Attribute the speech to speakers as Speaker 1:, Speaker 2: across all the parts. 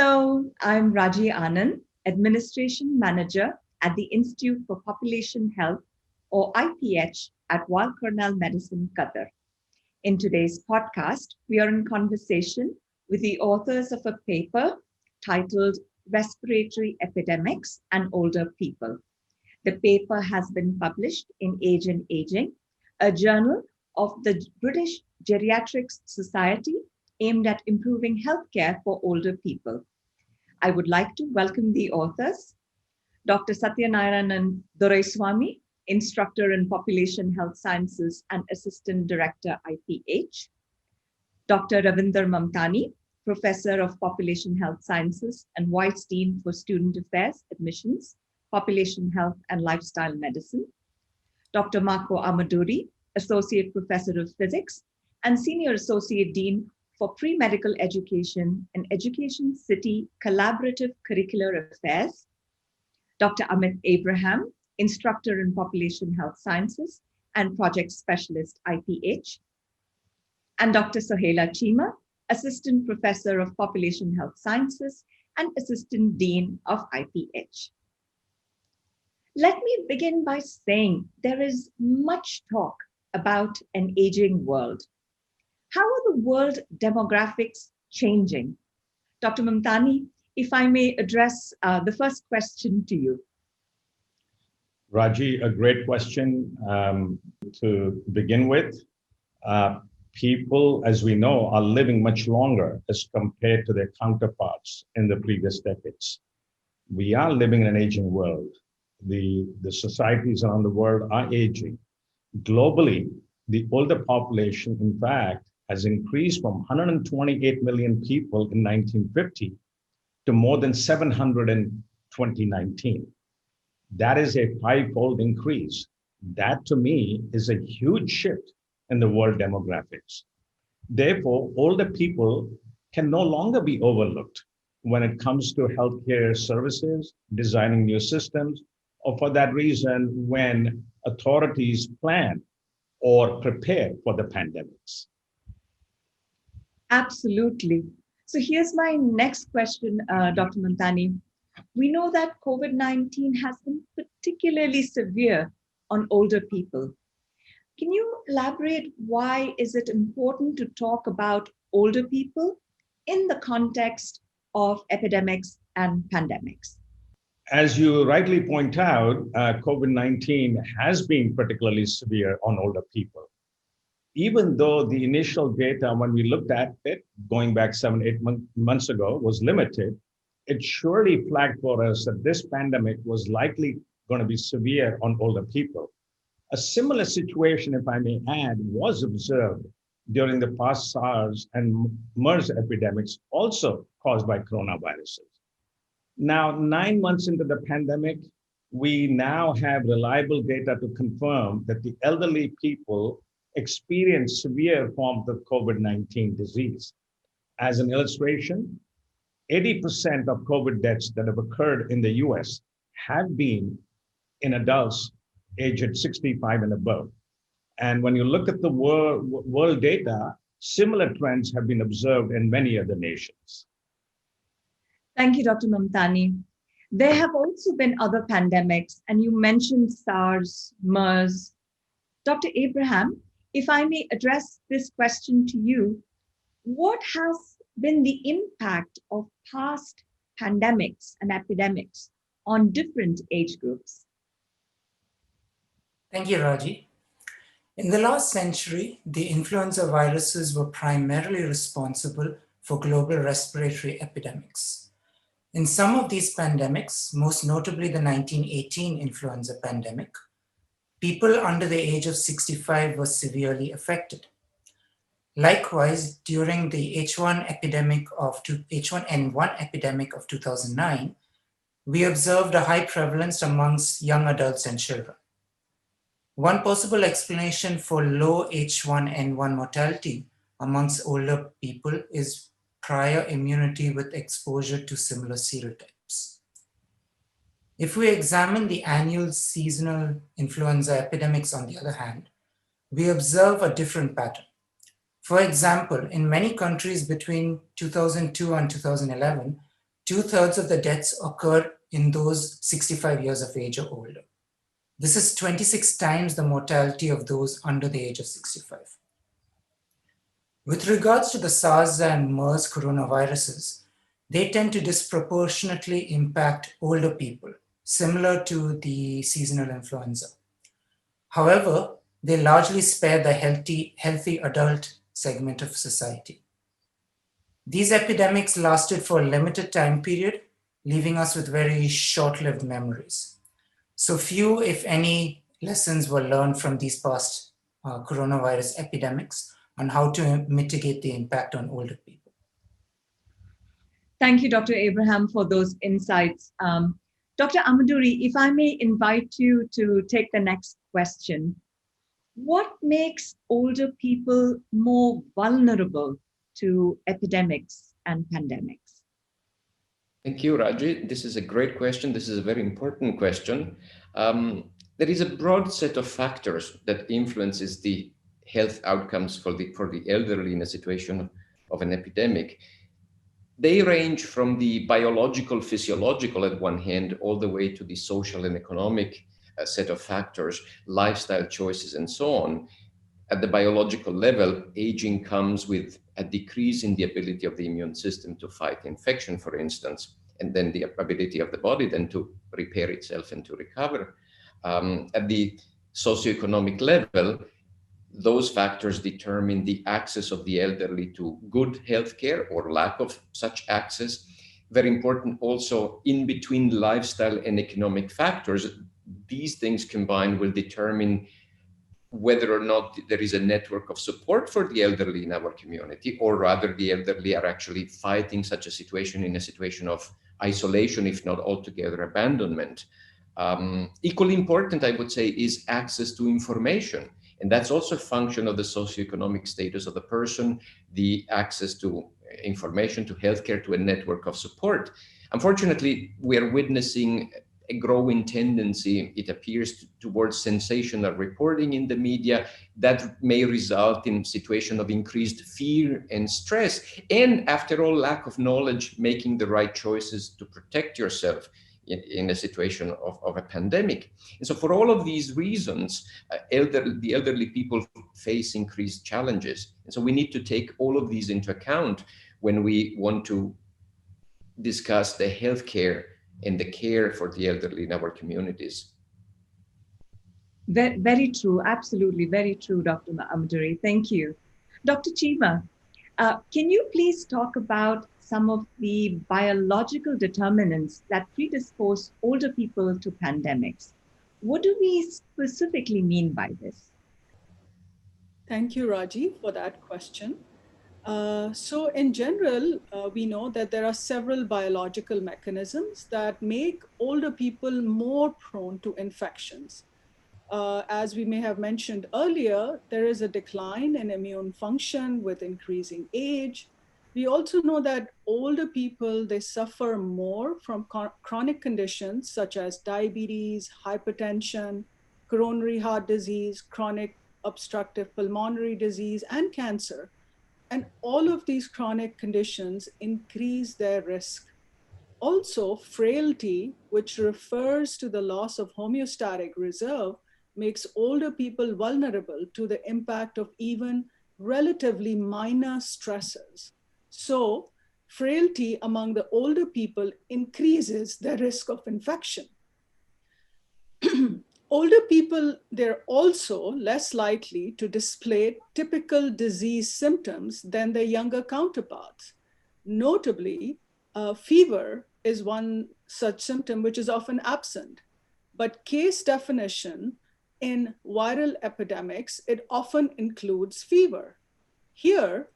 Speaker 1: Hello, I'm Raji Anand, Administration Manager at the Institute for Population Health, or IPH, at Weill Cornell Medicine-Qatar. In today's podcast, we are in conversation with the authors of a paper titled Respiratory Epidemics and Older People. The paper has been published in Age and Aging, a journal of the British Geriatrics Society aimed at improving healthcare for older people. I would like to welcome the authors, Dr. Satyanarayanan Doraiswamy, Instructor in Population Health Sciences and Assistant Director, IPH, Dr. Ravinder Mamtani, Professor of Population Health Sciences and Vice Dean for Student Affairs, Admissions, Population Health and Lifestyle Medicine, Dr. Marco Amaduri, Associate Professor of Physics and Senior Associate Dean for Pre-Medical Education and Education City Collaborative Curricular Affairs, Dr. Amit Abraham, Instructor in Population Health Sciences and Project Specialist, IPH, and Dr. Sohaila Chima, Assistant Professor of Population Health Sciences and Assistant Dean of IPH. Let me begin by saying there is much talk about an aging world. How are the world demographics changing? Dr. Mamtani, if I may address the first question to you.
Speaker 2: Raji, a great question to begin with. People, as we know, are living much longer as compared to their counterparts in the previous decades. We are living in an aging world. The societies around the world are aging. Globally, the older population, in fact, has increased from 128 million people in 1950 to more than 700 in 2019. That is a five-fold increase. That, to me, is a huge shift in the world demographics. Therefore, older people can no longer be overlooked when it comes to healthcare services, designing new systems, or for that reason, when authorities plan or prepare for the pandemics.
Speaker 1: Absolutely. So here's my next question, Dr. Mamtani. We know that COVID-19 has been particularly severe on older people. Can you elaborate why is it important to talk about older people in the context of epidemics and pandemics?
Speaker 2: As you rightly point out, COVID-19 has been particularly severe on older people. Even though the initial data, when we looked at it, going back 7-8 months ago, was limited, it surely flagged for us that this pandemic was likely going to be severe on older people. A similar situation, if I may add, was observed during the past SARS and MERS epidemics, also caused by coronaviruses. Now, 9 months into the pandemic, we now have reliable data to confirm that the elderly people experience severe forms of COVID-19 disease. As an illustration, 80% of COVID deaths that have occurred in the US have been in adults aged 65 and above. And when you look at the world data, similar trends have been observed in many other nations.
Speaker 1: Thank you, Dr. Mamtani. There have also been other pandemics, and you mentioned SARS, MERS. Dr. Abraham, if I may address this question to you, what has been the impact of past pandemics and epidemics on different age groups?
Speaker 3: Thank you, Raji. In the last century, the influenza viruses were primarily responsible for global respiratory epidemics. In some of these pandemics, most notably the 1918 influenza pandemic, people under the age of 65 were severely affected. Likewise, during the H1N1 epidemic of 2009, we observed a high prevalence amongst young adults and children. One possible explanation for low H1N1 mortality amongst older people is prior immunity with exposure to similar serotypes. If we examine the annual seasonal influenza epidemics, on the other hand, we observe a different pattern. For example, in many countries between 2002 and 2011, 2/3 of the deaths occur in those 65 years of age or older. This is 26 times the mortality of those under the age of 65. With regards to the SARS and MERS coronaviruses, they tend to disproportionately impact older people, similar to the seasonal influenza. However, they largely spare the healthy adult segment of society. These epidemics lasted for a limited time period, leaving us with very short-lived memories. So few, if any, lessons were learned from these past coronavirus epidemics on how to mitigate the impact on older people.
Speaker 1: Thank you, Dr. Abraham, for those insights. Dr. Amaduri, if I may invite you to take the next question. What makes older people more vulnerable to epidemics and pandemics?
Speaker 4: Thank you, Raji. This is a great question. This is a very important question. There is a broad set of factors that influences the health outcomes for the elderly in a situation of an epidemic. They range from the biological, physiological at one hand, all the way to the social and economic set of factors, lifestyle choices, and so on. At the biological level, aging comes with a decrease in the ability of the immune system to fight infection, for instance, and then the ability of the body then to repair itself and to recover. At the socioeconomic level, those factors determine the access of the elderly to good healthcare or lack of such access. Very important also, in between lifestyle and economic factors, these things combined will determine whether or not there is a network of support for the elderly in our community, or rather the elderly are actually fighting such a situation in a situation of isolation, if not altogether abandonment. Equally important, I would say, is access to information. And that's also a function of the socioeconomic status of the person, the access to information, to healthcare, to a network of support. Unfortunately, we are witnessing a growing tendency, it appears, towards sensational reporting in the media that may result in a situation of increased fear and stress. And after all, lack of knowledge, making the right choices to protect yourself in a situation of a pandemic. And so for all of these reasons, the elderly people face increased challenges. And so we need to take all of these into account when we want to discuss the healthcare and the care for the elderly in our communities.
Speaker 1: Very true. Absolutely. Very true, Dr. Amaduri. Thank you. Dr. Chima, can you please talk about some of the biological determinants that predispose older people to pandemics? What do we specifically mean by this?
Speaker 5: Thank you, Raji, for that question. So in general, we know that there are several biological mechanisms that make older people more prone to infections. As we may have mentioned earlier, there is a decline in immune function with increasing age. We also know that older people, they suffer more from chronic conditions such as diabetes, hypertension, coronary heart disease, chronic obstructive pulmonary disease, and cancer. And all of these chronic conditions increase their risk. Also, frailty, which refers to the loss of homeostatic reserve, makes older people vulnerable to the impact of even relatively minor stressors. So, frailty among the older people increases their risk of infection. Older people, they're also less likely to display typical disease symptoms than their younger counterparts. Notably, fever is one such symptom which is often absent, but case definition in viral epidemics, it often includes fever. Here,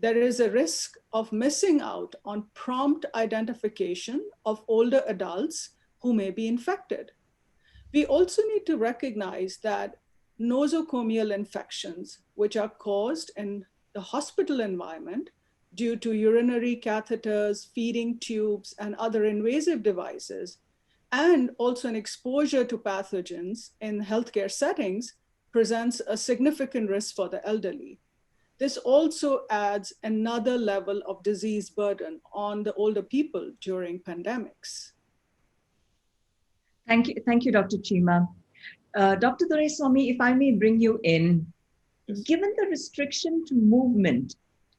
Speaker 5: there is a risk of missing out on prompt identification of older adults who may be infected. We also need to recognize that nosocomial infections, which are caused in the hospital environment due to urinary catheters, feeding tubes, and other invasive devices, and also an exposure to pathogens in healthcare settings, presents a significant risk for the elderly. This also adds another level of disease burden on the older people during pandemics.
Speaker 1: Thank you, Dr. Chima. Dr. Doraiswamy, if I may bring you in,
Speaker 6: Yes.
Speaker 1: given the restriction to movement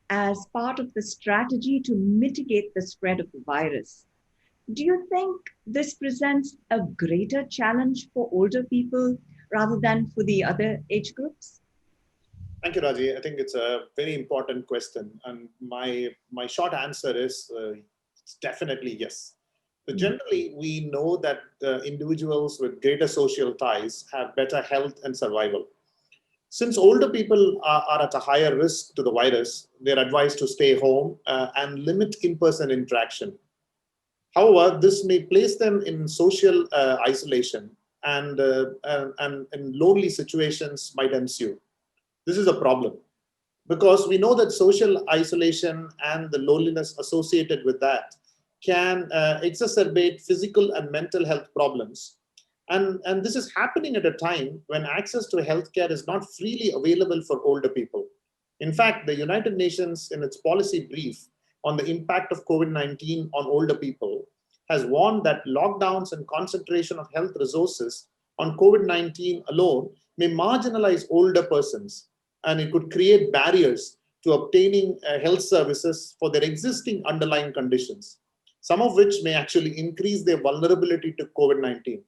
Speaker 1: as part of the strategy to mitigate the spread of the virus, do you think this presents a greater challenge for older people rather than for the other age groups?
Speaker 6: Thank you, Raji. I think it's a very important question. And my short answer is definitely yes. So generally, we know that individuals with greater social ties have better health and survival. Since older people are at a higher risk to the virus, they're advised to stay home and limit in-person interaction. However, this may place them in social isolation and lonely situations might ensue. This is a problem because we know that social isolation and the loneliness associated with that can exacerbate physical and mental health problems. And this is happening at a time when access to healthcare is not freely available for older people. In fact, the United Nations, in its policy brief on the impact of COVID-19 on older people, has warned that lockdowns and concentration of health resources on COVID-19 alone may marginalize older persons, and it could create barriers to obtaining health services for their existing underlying conditions, some of which may actually increase their vulnerability to COVID-19.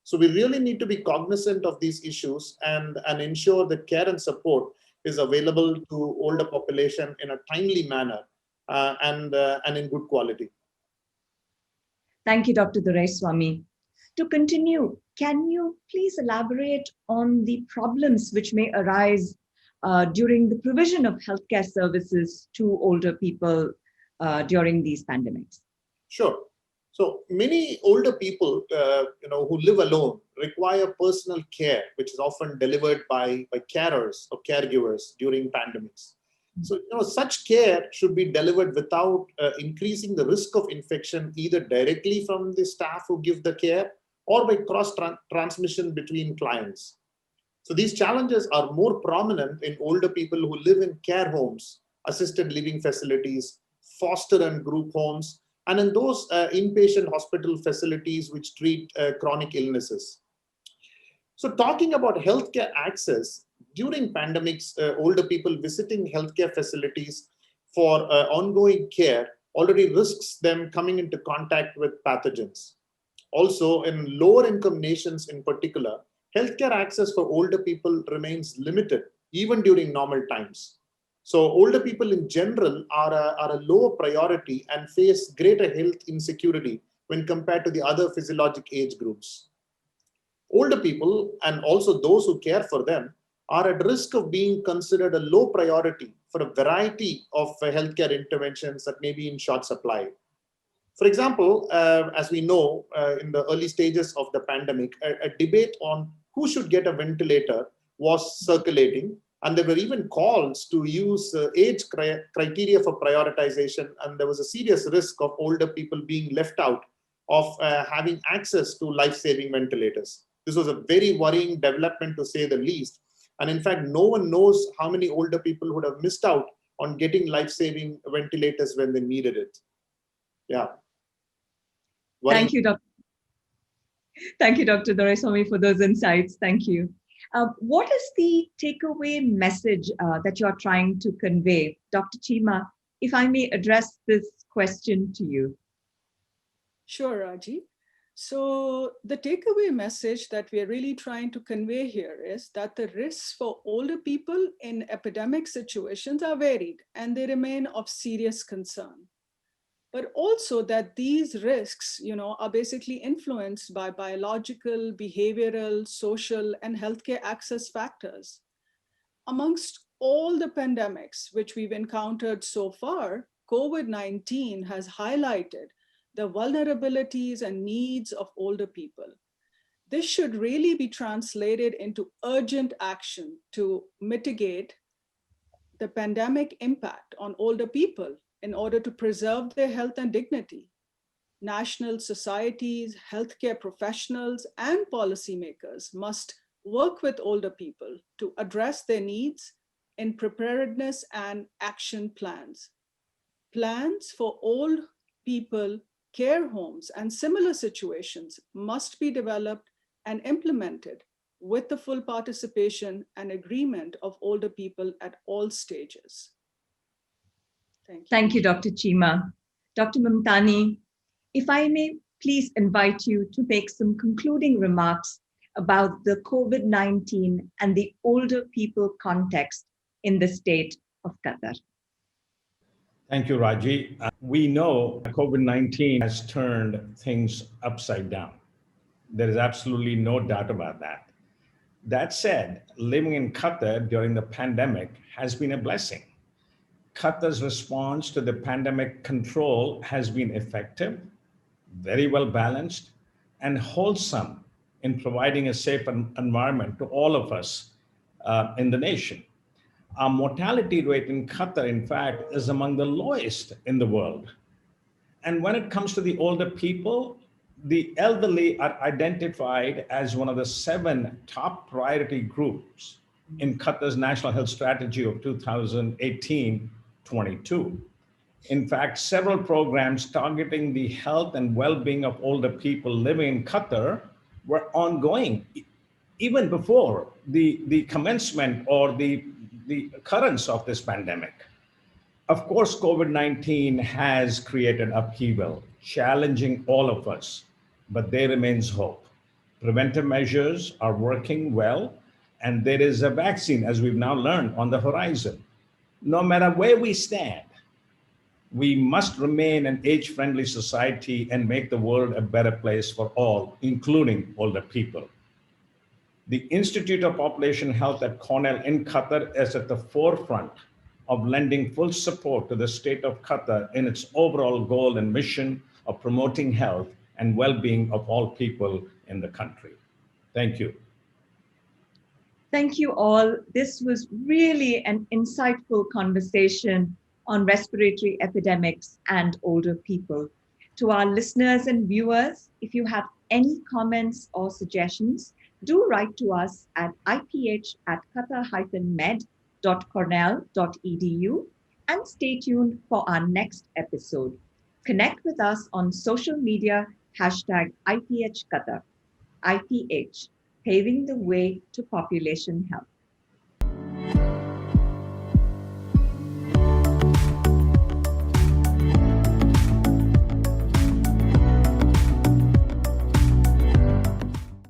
Speaker 6: So we really need to be cognizant of these issues and ensure that care and support is available to older population in a timely manner and in good quality.
Speaker 1: Thank you, Dr. Doraiswamy. To continue, can you please elaborate on the problems which may arise during the provision of healthcare services to older people during these pandemics?
Speaker 6: Sure. So many older people, who live alone require personal care, which is often delivered by carers or caregivers during pandemics. So, such care should be delivered without increasing the risk of infection, either directly from the staff who give the care or by transmission between clients. So these challenges are more prominent in older people who live in care homes, assisted living facilities, foster and group homes, and in those inpatient hospital facilities which treat chronic illnesses. So talking about healthcare access, during pandemics, older people visiting healthcare facilities for ongoing care already risks them coming into contact with pathogens. Also, in lower income nations in particular, healthcare access for older people remains limited even during normal times. So older people in general are a lower priority and face greater health insecurity when compared to the other physiologic age groups. Older people, and also those who care for them, are at risk of being considered a low priority for a variety of healthcare interventions that may be in short supply. For example, as we know, in the early stages of the pandemic, a debate on who should get a ventilator was circulating, and there were even calls to use age criteria for prioritization, and there was a serious risk of older people being left out of having access to life-saving ventilators. This was a very worrying development, to say the least. And in fact, no one knows how many older people would have missed out on getting life-saving ventilators when they needed it. Yeah.
Speaker 1: Thank you, Dr. Thank you, Dr. Doraiswamy, for those insights. Thank you. What is the takeaway message that you're trying to convey? Dr. Chima, if I may address this question to you.
Speaker 5: Sure, Raji. So the takeaway message that we are really trying to convey here is that the risks for older people in epidemic situations are varied and they remain of serious concern. But also that these risks, are basically influenced by biological, behavioral, social, and healthcare access factors. Amongst all the pandemics which we've encountered so far, COVID-19 has highlighted the vulnerabilities and needs of older people. This should really be translated into urgent action to mitigate the pandemic impact on older people in order to preserve their health and dignity. National societies, healthcare professionals, and policymakers must work with older people to address their needs in preparedness and action plans. Plans for old people, care homes, and similar situations must be developed and implemented with the full participation and agreement of older people at all stages. Thank you.
Speaker 1: Thank you, Dr. Chima. Dr. Mamtani, if I may please invite you to make some concluding remarks about the COVID-19 and the older people context in the state of Qatar.
Speaker 2: Thank you, Raji. We know COVID-19 has turned things upside down. There is absolutely no doubt about that. That said, living in Qatar during the pandemic has been a blessing. Qatar's response to the pandemic control has been effective, very well balanced, and wholesome in providing a safe environment to all of us in the nation. Our mortality rate in Qatar, in fact, is among the lowest in the world. And when it comes to the older people, the elderly are identified as one of the 7 top priority groups in Qatar's National Health Strategy of 2018-22. In fact, several programs targeting the health and well-being of older people living in Qatar were ongoing even before the commencement or the occurrence of this pandemic. Of course, COVID-19 has created upheaval, challenging all of us, but there remains hope. Preventive measures are working well, and there is a vaccine, as we've now learned, on the horizon. No matter where we stand, we must remain an age-friendly society and make the world a better place for all, including older people. The Institute of Population Health at Cornell in Qatar is at the forefront of lending full support to the state of Qatar in its overall goal and mission of promoting health and well-being of all people in the country. Thank you.
Speaker 1: Thank you all. This was really an insightful conversation on respiratory epidemics and older people. To our listeners and viewers, if you have any comments or suggestions, do write to us at iph@qatar-med.cornell.edu and stay tuned for our next episode. Connect with us on social media, #IPH Qatar. IPH, paving the way to population health.